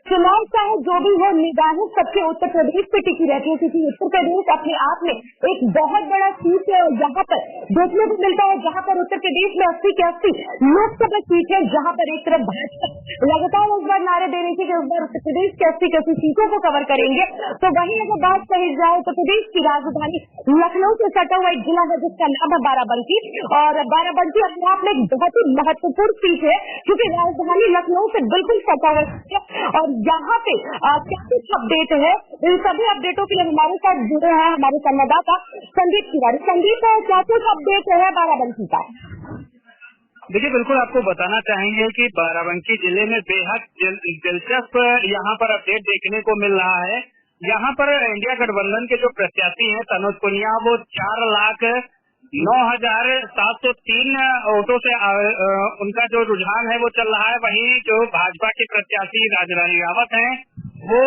चुनाव चाहे जो भी हो, निगाहें सबके उत्तर प्रदेश पे टिकी रहती है, क्योंकि उत्तर प्रदेश अपने आप में एक बहुत बड़ा सीट है। यहाँ पर देखने को मिलता है जहाँ पर उत्तर प्रदेश में 80 के 80 लोकसभा सीट है, जहाँ पर एक तरफ भाजपा लगातार इस बार नारे दे रही थी कि इस बार उत्तर प्रदेश के 80 के 80 सीटों को कवर करेंगे। तो वहीं अगर बात कही जाए उत्तर प्रदेश की राजधानी लखनऊ से सटा हुआ एक जिला है जिसका नाम है बाराबंकी, और बाराबंकी अपने आप में एक बहुत ही महत्वपूर्ण सीट है क्योंकि राजधानी लखनऊ से बिल्कुल सटा हुआ है। और यहाँ पे क्या कुछ अपडेट है, इन सभी अपडेटों के लिए हमारे साथ जुड़े हैं हमारे संवाददाता संदीप तिवारी। संदीप, क्या कुछ अपडेट है बाराबंकी का? देखिए, बिल्कुल आपको बताना चाहेंगे कि बाराबंकी जिले में बेहद दिलचस्प यहाँ पर अपडेट देखने को मिल रहा है। यहाँ पर इंडिया गठबंधन के जो प्रत्याशी हैं तनुज पुनिया, वो 4,09,703 वोटों से उनका जो रुझान है वो चल रहा है। वहीं जो भाजपा के प्रत्याशी राजरानी रावत हैं वो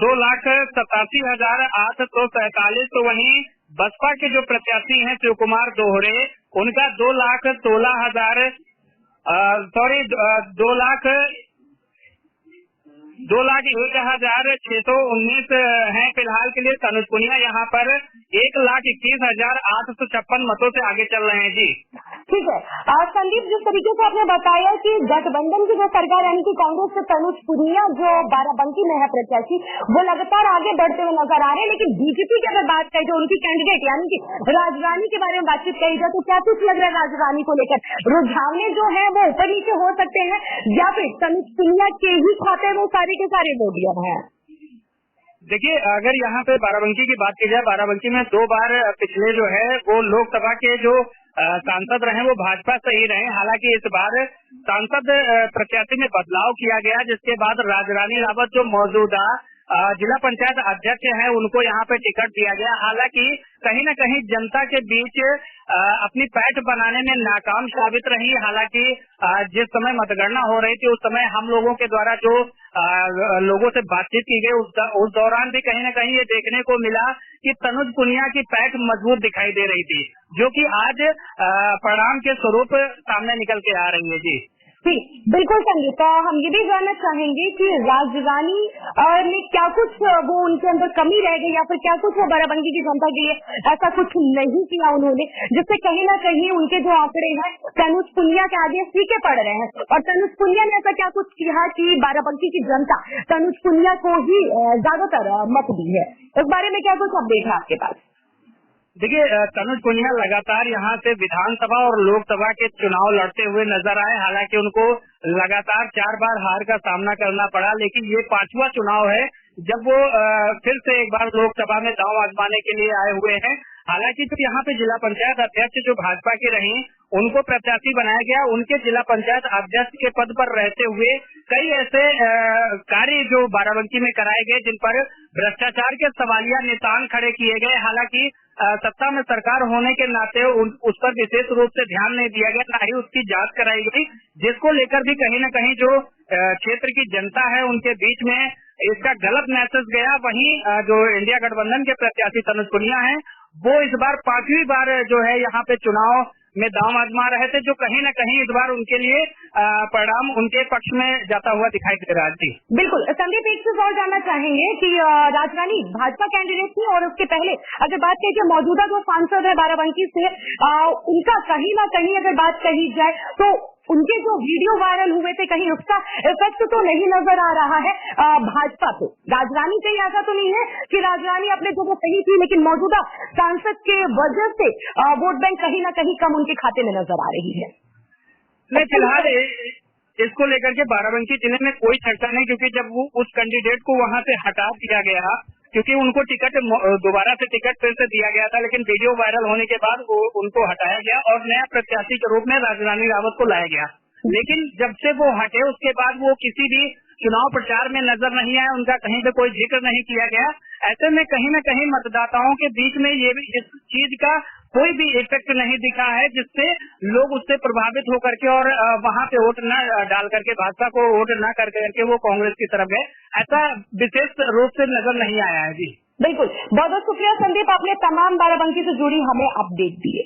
2,87,847। तो वहीं बसपा के जो प्रत्याशी हैं शिव कुमार दोहरे, उनका 2,01,619 है फिलहाल के लिए। तनुज पुनिया यहाँ पर 1,21,856 मतों से आगे चल रहे हैं। जी ठीक है संदीप, जिस तरीके से आपने बताया कि गठबंधन की जो सरकार यानी कि कांग्रेस से तनुज पुनिया जो बाराबंकी में है प्रत्याशी, वो लगातार आगे बढ़ते हुए नजर आ रहे हैं। लेकिन बीजेपी की अगर बात करें तो उनकी कैंडिडेट यानी कि राजरानी के बारे में बातचीत कही जाए तो क्या कुछ लग रहा है राजरानी को लेकर? रुझाने जो है वो ऊपर नीचे हो सकते हैं या फिर तनुज पुनिया के ही खाते में सारे के सारे वोट है? देखिए, अगर यहाँ पे बाराबंकी की बात की जाए, बाराबंकी में 2 बार पिछले जो है वो लोकसभा के जो सांसद रहे वो भाजपा से ही रहे। हालांकि इस बार सांसद प्रत्याशी में बदलाव किया गया, जिसके बाद राजरानी रावत जो मौजूदा जिला पंचायत अध्यक्ष हैं उनको यहाँ पे टिकट दिया गया। हालांकि कहीं न कहीं जनता के बीच अपनी पैठ बनाने में नाकाम साबित रही। हालांकि जिस समय मतगणना हो रही थी उस समय हम लोगों के द्वारा जो लोगों से बातचीत की गई उस दौरान भी कहीं न कहीं ये देखने को मिला कि तनुज पुनिया की पैठ मजबूत दिखाई दे रही थी, जो कि आज परिणाम के स्वरूप सामने निकल के आ रही है। जी बिल्कुल संगीत, हम ये भी जानना चाहेंगे कि राजरानी ने क्या कुछ वो उनके अंदर कमी रह गई या फिर क्या कुछ वो बाराबंकी की जनता के लिए ऐसा कुछ नहीं किया उन्होंने, जिससे कहीं ना कहीं उनके जो आंकड़े हैं तनुज पुनिया के आगे फीके पड़ रहे हैं। और तनुज पुनिया ने ऐसा क्या कुछ किया कि बाराबंकी की जनता तनुज पुनिया को ही ज्यादातर मत दी है? इस बारे में क्या कुछ अपडेट है आपके पास? देखिए, तनुज पुनिया लगातार यहाँ से विधानसभा और लोकसभा के चुनाव लड़ते हुए नजर आए। हालांकि उनको लगातार 4 बार हार का सामना करना पड़ा, लेकिन ये 5वां चुनाव है जब वो फिर से एक बार लोकसभा में दांव आजमाने के लिए आए हुए हैं। हालांकि तो यहाँ पे जिला पंचायत अध्यक्ष जो भाजपा के रहे उनको प्रत्याशी बनाया गया। उनके जिला पंचायत अध्यक्ष के पद पर रहते हुए कई ऐसे कार्य जो बाराबंकी में कराए गए जिन पर भ्रष्टाचार के सवालिया निशान खड़े किए गए। हालांकि सत्ता में सरकार होने के नाते उस पर विशेष रूप से ध्यान नहीं दिया गया, ना ही उसकी जांच कराई गई, जिसको लेकर भी कहीं न कहीं जो क्षेत्र की जनता है उनके बीच में इसका गलत मैसेज गया। वहीं जो इंडिया गठबंधन के प्रत्याशी तनुज पुनिया हैं वो इस बार 5वीं बार जो है यहाँ पे चुनाव में दांव आजमा रहे थे, जो कहीं न कहीं इस बार उनके लिए परिणाम उनके पक्ष में जाता हुआ दिखाई दे रहा है। बिल्कुल संदीप, एक चीज और जानना चाहेंगे कि राजरानी भाजपा कैंडिडेट थी और उसके पहले अगर बात कही जाए मौजूदा जो सांसद है बाराबंकी से उनका कहीं ना कहीं अगर बात कही जाए तो उनके जो वीडियो वायरल हुए थे कहीं उसका इफेक्ट तो नहीं नजर आ रहा है भाजपा पे। राजरानी कहीं ऐसा तो नहीं है कि राजरानी अपने जगह सही थी लेकिन मौजूदा सांसद के वजह से वोट बैंक कहीं ना कहीं कम उनके खाते में नजर आ रही है? नहीं, फिलहाल इसको लेकर के बाराबंकी जिले में कोई चर्चा नहीं, क्योंकि जब वो उस कैंडिडेट को वहां से हटा दिया गया, क्योंकि उनको टिकट दोबारा से टिकट फिर से दिया गया था, लेकिन वीडियो वायरल होने के बाद उनको हटाया गया और नया प्रत्याशी के रूप में राजरानी रावत को लाया गया। लेकिन जब से वो हटे उसके बाद वो किसी भी चुनाव प्रचार में नजर नहीं आए, उनका कहीं पे कोई जिक्र नहीं किया गया। ऐसे में कहीं न कहीं मतदाताओं के बीच में ये भी इस चीज का कोई भी इफेक्ट नहीं दिखा है, जिससे लोग उससे प्रभावित होकर के और वहां पे वोट न डाल करके भाजपा को वोट न कर करके वो कांग्रेस की तरफ गए, ऐसा विशेष रूप से नजर नहीं आया है। जी बिल्कुल, बहुत बहुत शुक्रिया संदीप, आपने तमाम बाराबंकी से जुड़ी हमें अपडेट दिए।